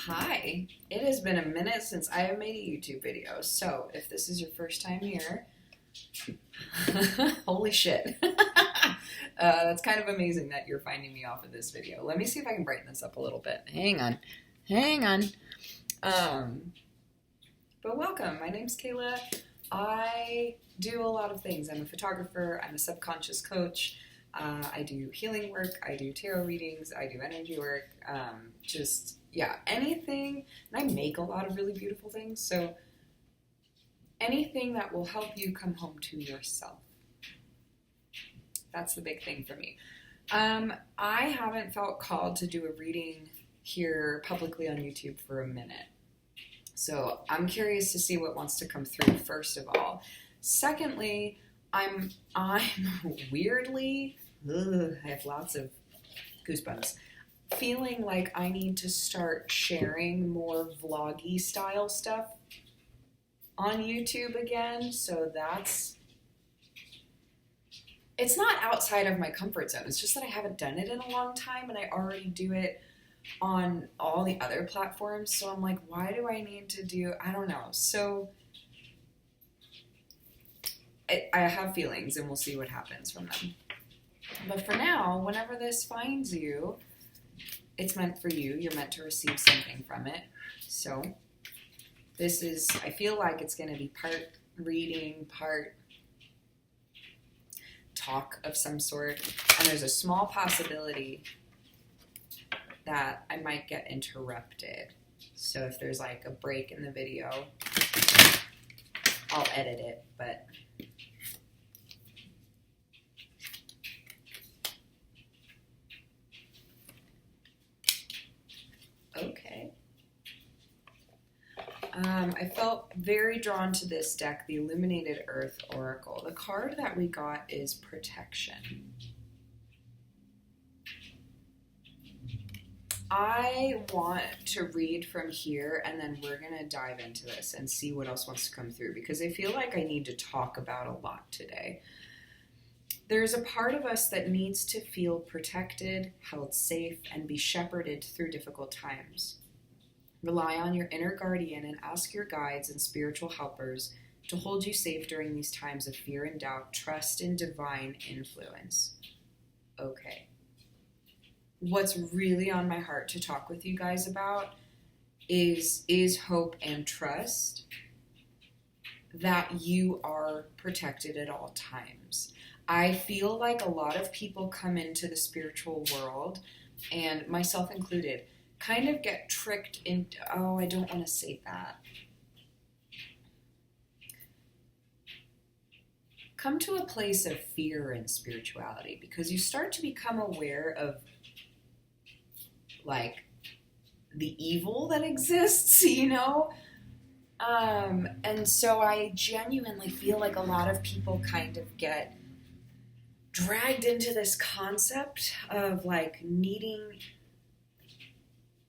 Hi, it has been a minute since I have made a YouTube video, so if this is your first time here, holy shit. That's kind of amazing that you're finding me off of this video. Let me see if I can brighten this up a little bit. Hang on. But welcome, my name's Kayla. I do a lot of things. I'm a photographer, I'm a subconscious coach, I do healing work, I do tarot readings, I do energy work, anything. And I make a lot of really beautiful things, so anything that will help you come home to yourself. That's the big thing for me. I haven't felt called to do a reading here publicly on YouTube for a minute. So I'm curious to see what wants to come through, first of all. Secondly, I'm weirdly, I have lots of goosebumps, feeling like I need to start sharing more vloggy style stuff on YouTube again. So it's not outside of my comfort zone. It's just that I haven't done it in a long time, and I already do it on all the other platforms. So I'm like, why do I need to do, I don't know. So I have feelings, and we'll see what happens from them. But for now, whenever this finds you, it's meant for you. You're meant to receive something from it. So this is, I feel like it's going to be part reading, part talk of some sort. And there's a small possibility that I might get interrupted. So if there's like a break in the video, I'll edit it, but okay. I felt very drawn to this deck, the Illuminated Earth Oracle. The card that we got is Protection. I want to read from here, and then we're going to dive into this and see what else wants to come through, because I feel like I need to talk about a lot today. There's a part of us that needs to feel protected, held safe, and be shepherded through difficult times. Rely on your inner guardian and ask your guides and spiritual helpers to hold you safe during these times of fear and doubt. Trust in divine influence. Okay. What's really on my heart to talk with you guys about is hope and trust that you are protected at all times. I feel like a lot of people come into the spiritual world, and myself included, kind of get tricked into, I don't want to say that. Come to a place of fear in spirituality, because you start to become aware of like the evil that exists, and so I genuinely feel like a lot of people kind of get dragged into this concept of like needing,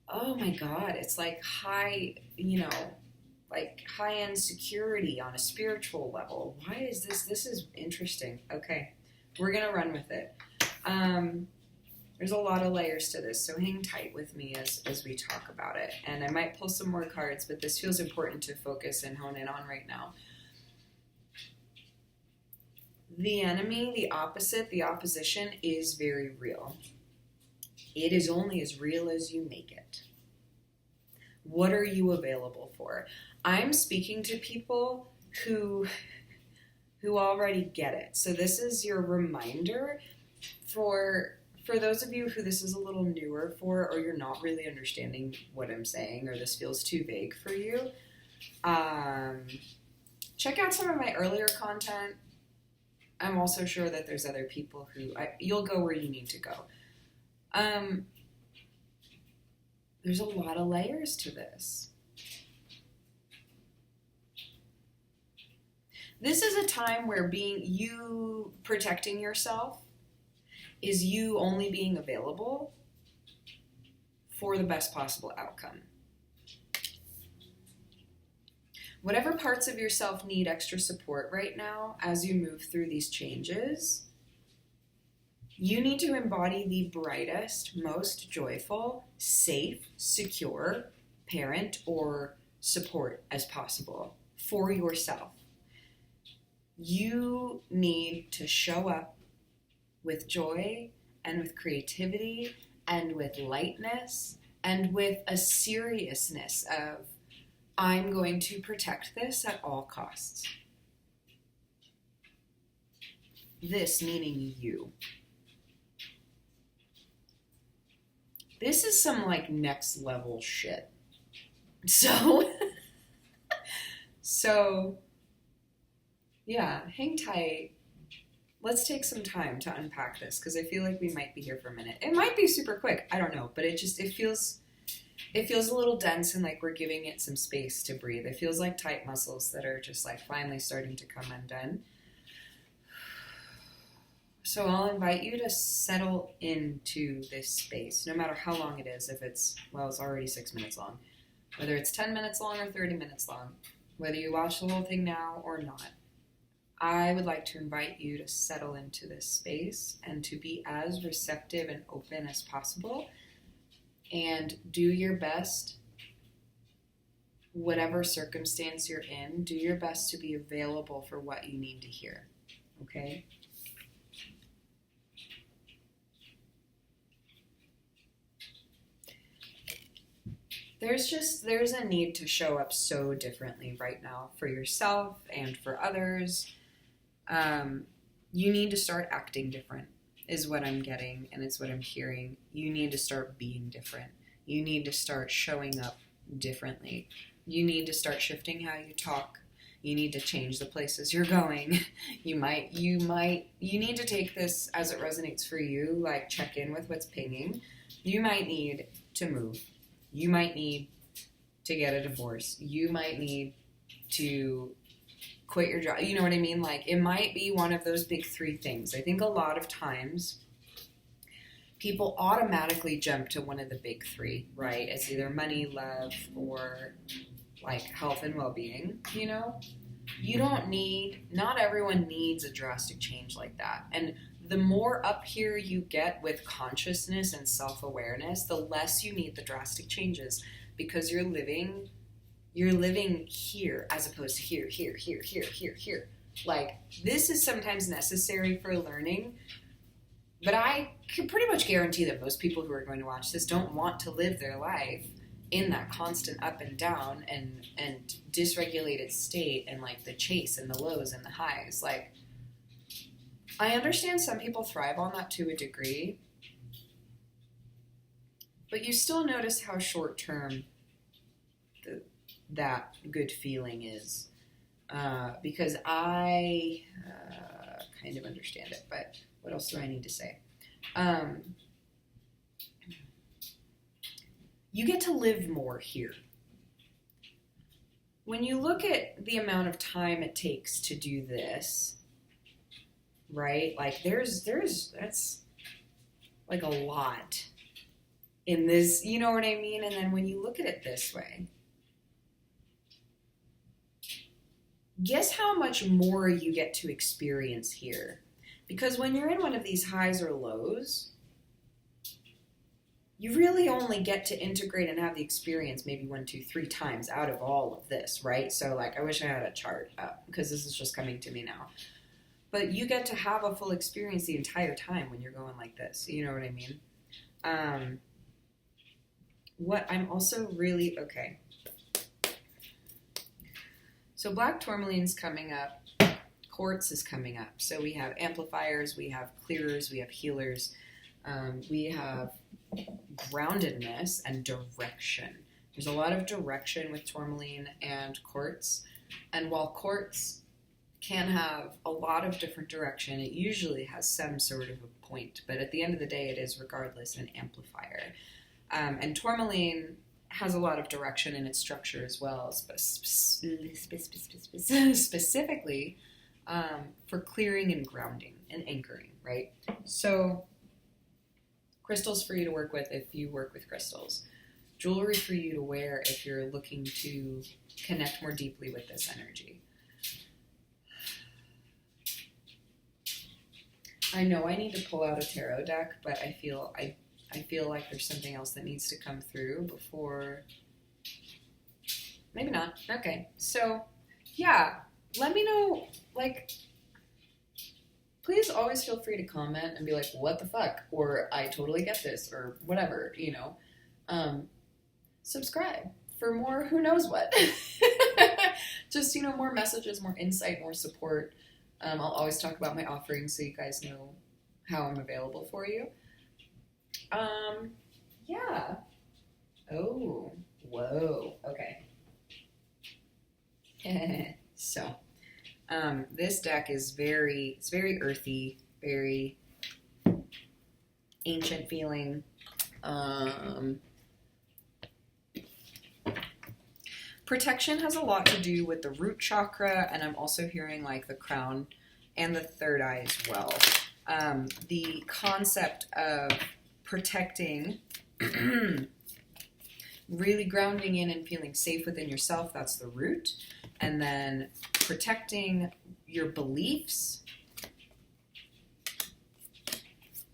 oh my God, it's like high-end security on a spiritual level. Why is this? This is interesting. Okay, we're going to run with it. There's a lot of layers to this, so hang tight with me as we talk about it. And I might pull some more cards, but this feels important to focus and hone in on right now. The enemy, the opposite, the opposition is very real. It is only as real as you make it. What are you available for? I'm speaking to people who already get it. So this is your reminder for those of you who this is a little newer for, or you're not really understanding what I'm saying, or this feels too vague for you. Check out some of my earlier content. I'm also sure that there's other people you'll go where you need to go. There's a lot of layers to this. This is a time where you protecting yourself is you only being available for the best possible outcome. Whatever parts of yourself need extra support right now as you move through these changes, you need to embody the brightest, most joyful, safe, secure, parent or support as possible for yourself. You need to show up with joy and with creativity and with lightness and with a seriousness of, I'm going to protect this at all costs. This meaning you. This is some like next level shit. So yeah, hang tight. Let's take some time to unpack this because I feel like we might be here for a minute. It might be super quick. I don't know, but it feels a little dense and like we're giving it some space to breathe. It feels like tight muscles that are just like finally starting to come undone. So I'll invite you to settle into this space, no matter how long it is. If it's already 6 minutes long. Whether it's 10 minutes long or 30 minutes long. Whether you watch the whole thing now or not. I would like to invite you to settle into this space and to be as receptive and open as possible and do your best, whatever circumstance you're in, do your best to be available for what you need to hear, okay? There's a need to show up so differently right now for yourself and for others. You need to start acting different is what I'm getting, and it's what I'm hearing. You need to start being different. You need to start showing up differently. You need to start shifting how you talk. You need to change the places you're going. You need to take this as it resonates for you, like check in with what's pinging. You might need to move. You might need to get a divorce. You might need to quit your job. You know what I mean? Like, it might be one of those big three things. I think a lot of times people automatically jump to one of the big three, right? It's either money, love, or like health and well-being, you know? Not everyone needs a drastic change like that. And the more up here you get with consciousness and self-awareness, the less you need the drastic changes because you're living here as opposed to here. Like, this is sometimes necessary for learning, but I can pretty much guarantee that most people who are going to watch this don't want to live their life in that constant up and down and dysregulated state and like the chase and the lows and the highs. Like, I understand some people thrive on that to a degree, but you still notice how short-term that good feeling is. Because I kind of understand it, but what else do I need to say? You get to live more here. When you look at the amount of time it takes to do this, right? Like that's like a lot in this, you know what I mean? And then when you look at it this way, guess how much more you get to experience here? Because when you're in one of these highs or lows, you really only get to integrate and have the experience maybe 1, 2, 3 times out of all of this, right? So like, I wish I had a chart up because this is just coming to me now. But you get to have a full experience the entire time when you're going like this. You know what I mean? What I'm also really, okay. So black tourmaline's coming up. Quartz is coming up. So we have amplifiers, we have clearers, we have healers. We have groundedness and direction. There's a lot of direction with tourmaline and quartz. And while quartz can have a lot of different direction, it usually has some sort of a point. But at the end of the day, it is regardless an amplifier. And tourmaline has a lot of direction in its structure as well, specifically for clearing and grounding and anchoring, right? So crystals for you to work with if you work with crystals. Jewelry for you to wear if you're looking to connect more deeply with this energy. I know I need to pull out a tarot deck, but I feel like there's something else that needs to come through before Maybe not. Okay. So, yeah. Let me know, like, please always feel free to comment and be like, what the fuck? Or I totally get this, or whatever, you know. Subscribe for more who knows what. Just, you know, more messages, more insight, more support. I'll always talk about my offerings so you guys know how I'm available for you. Yeah. Oh, whoa. Okay. So, this deck is very earthy, very ancient feeling. Protection has a lot to do with the root chakra, and I'm also hearing like the crown and the third eye as well. The concept of protecting, really grounding in and feeling safe within yourself, that's the root. And then protecting your beliefs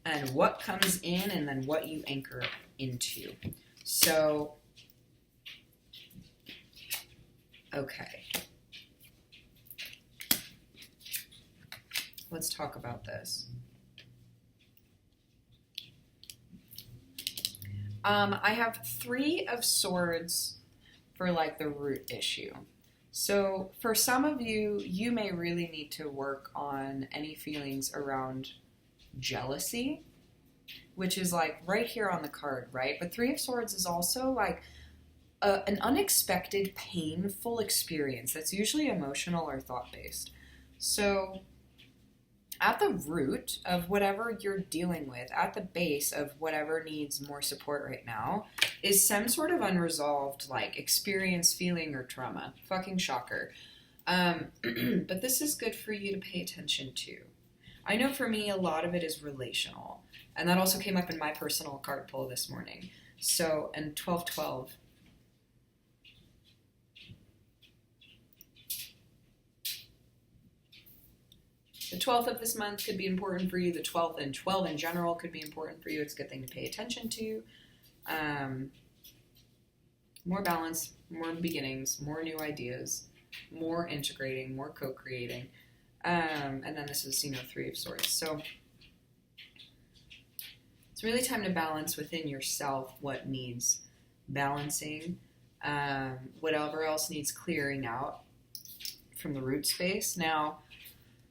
and what comes in and then what you anchor into. So, okay. Let's talk about this. I have 3 of Swords for like the root issue. So for some of you, you may really need to work on any feelings around jealousy, which is like right here on the card, right? But 3 of Swords is also like an unexpected, painful experience that's usually emotional or thought-based. So at the root of whatever you're dealing with, at the base of whatever needs more support right now, is some sort of unresolved, like, experience, feeling, or trauma. Fucking shocker. But this is good for you to pay attention to. I know for me, a lot of it is relational. And that also came up in my personal card pull this morning. So, and 1212. The 12th of this month could be important for you. The 12th and 12 in general could be important for you. It's a good thing to pay attention to. More balance, more beginnings, more new ideas, more integrating, more co-creating. And then this is, 3 of Swords. So it's really time to balance within yourself what needs balancing, whatever else needs clearing out from the root space. Now,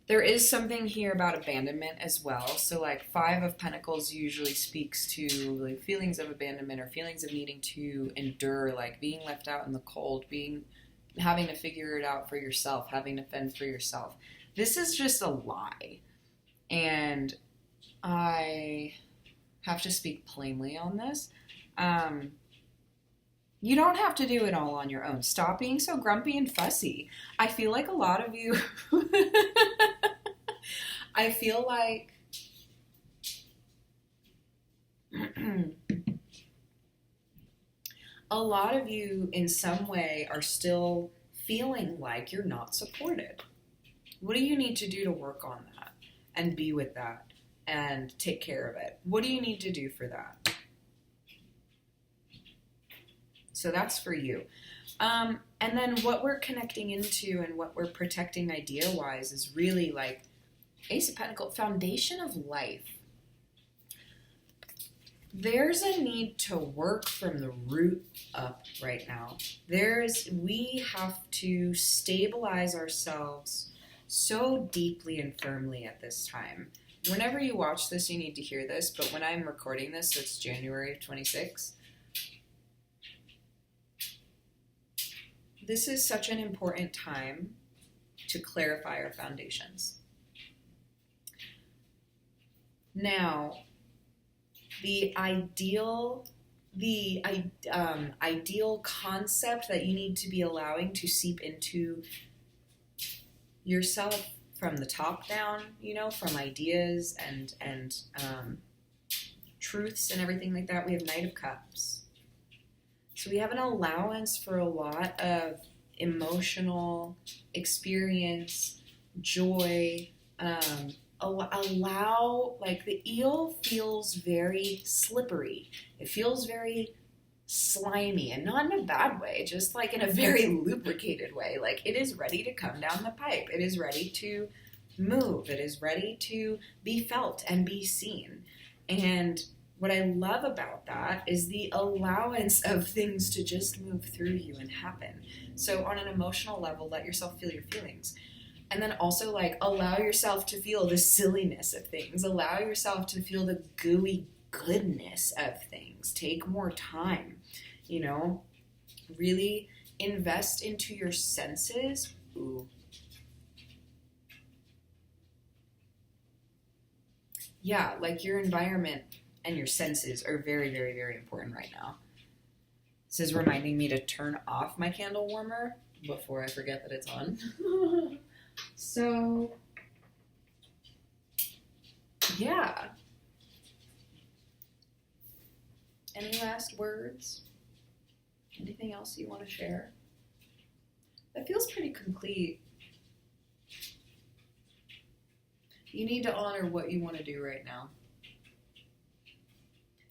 there is something here about abandonment as well. So like 5 of Pentacles usually speaks to like feelings of abandonment or feelings of needing to endure, like being left out in the cold, having to figure it out for yourself, having to fend for yourself. This is just a lie. And I have to speak plainly on this. You don't have to do it all on your own. Stop being so grumpy and fussy. I feel like a lot of you... I feel like... a lot of you, in some way, are still feeling like you're not supported. What do you need to do to work on that? And be with that? And take care of it? What do you need to do for that? So that's for you. And then what we're connecting into and what we're protecting idea-wise is really like Ace of Pentacles, foundation of life. There's a need to work from the root up right now. We have to stabilize ourselves so deeply and firmly at this time. Whenever you watch this, you need to hear this, but when I'm recording this, so it's January of 26. This is such an important time to clarify our foundations. Now, the ideal concept that you need to be allowing to seep into yourself from the top down, from ideas and truths and everything like that, we have Knight of Cups. So we have an allowance for a lot of emotional experience, joy. Like the eel feels very slippery. It feels very slimy, and not in a bad way, just like in a very lubricated way. Like it is ready to come down the pipe. It is ready to move. It is ready to be felt and be seen. And what I love about that is the allowance of things to just move through you and happen. So on an emotional level, let yourself feel your feelings. And then also like allow yourself to feel the silliness of things. Allow yourself to feel the gooey goodness of things. Take more time, you know, really invest into your senses. Ooh. Yeah, like your environment and your senses are very, very, very important right now. This is reminding me to turn off my candle warmer before I forget that it's on. So, yeah. Any last words? Anything else you want to share? That feels pretty complete. You need to honor what you want to do right now.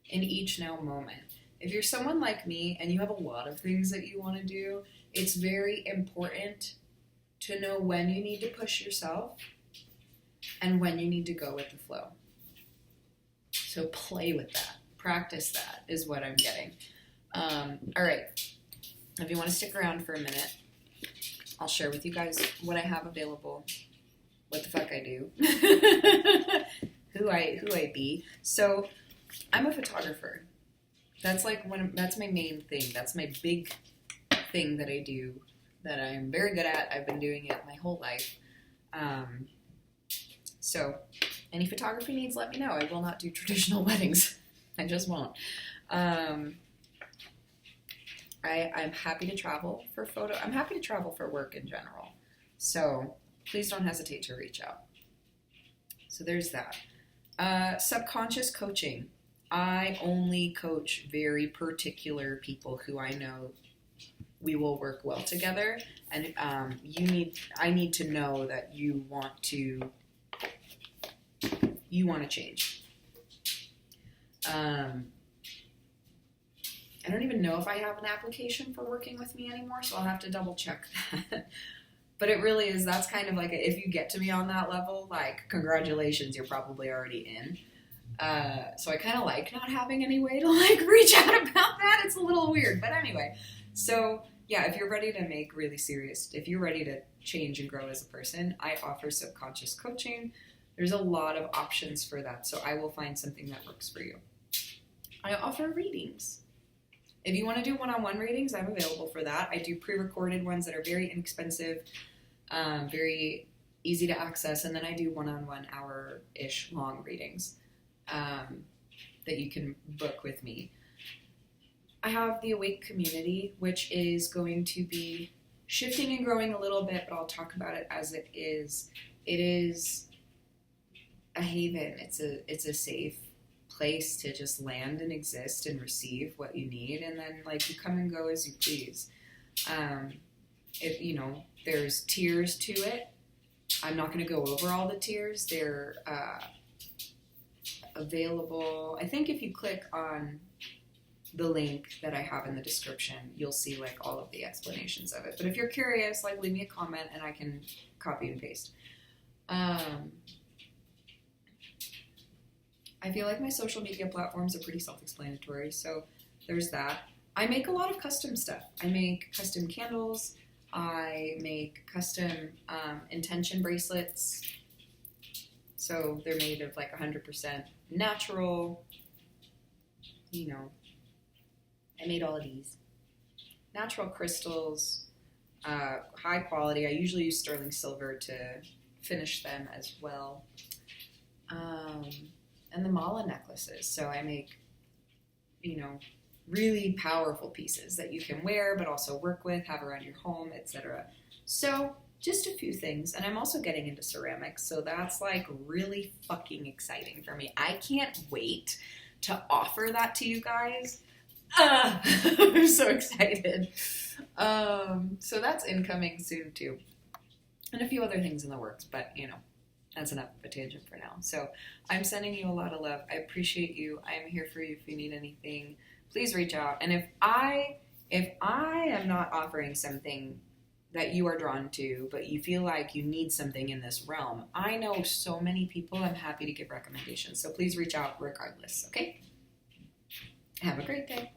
In each now moment. If you're someone like me and you have a lot of things that you want to do, it's very important to know when you need to push yourself and when you need to go with the flow. So play with that. Practice that is what I'm getting. All right. If you want to stick around for a minute, I'll share with you guys what I have available, what the fuck I do, who I be. So I'm a photographer. That's that's my main thing. That's my big thing that I do that I'm very good at. I've been doing it my whole life. So any photography needs, let me know. I will not do traditional weddings. I just won't. I'm happy to travel for photo. I'm happy to travel for work in general. So please don't hesitate to reach out. So there's that. Subconscious coaching. I only coach very particular people who I know we will work well together, and I need to know that you want to change. I don't even know if I have an application for working with me anymore, so I'll have to double check that. But it really is, that's kind of like, if you get to me on that level, like, congratulations, you're probably already in. So I kind of like not having any way to like reach out about that. It's a little weird, but anyway. So yeah, if you're ready to make really serious, if you're ready to change and grow as a person, I offer subconscious coaching. There's a lot of options for that, so I will find something that works for you. I offer readings. If you want to do one-on-one readings, I'm available for that. I do pre-recorded ones that are very inexpensive, very easy to access, and then I do one-on-one hour-ish long readings that you can book with me. I have the Awake community, which is going to be shifting and growing a little bit, but I'll talk about it as it is. It is a haven. It's a safe place to just land and exist and receive what you need, and then like you come and go as you please. There's tiers to it. I'm not going to go over all the tiers. They're available. I think if you click on the link that I have in the description, you'll see like all of the explanations of it. But if you're curious, like leave me a comment and I can copy and paste. I feel like my social media platforms are pretty self-explanatory, so there's that. I make a lot of custom stuff. I make custom candles. I make custom intention bracelets. So they're made of like 100% natural. You know, I made all of these. Natural crystals, high quality. I usually use sterling silver to finish them as well. And the mala necklaces. So I make, really powerful pieces that you can wear, but also work with, have around your home, etc. So just a few things. And I'm also getting into ceramics. So that's like really fucking exciting for me. I can't wait to offer that to you guys. I'm so excited. So that's incoming soon too. And a few other things in the works, but that's enough of a tangent for now. So I'm sending you a lot of love. I appreciate you. I'm here for you if you need anything. please reach out. And if I am not offering something that you are drawn to, but you feel like you need something in this realm, I know so many people. I'm happy to give recommendations. So please reach out regardless, okay? Have a great day.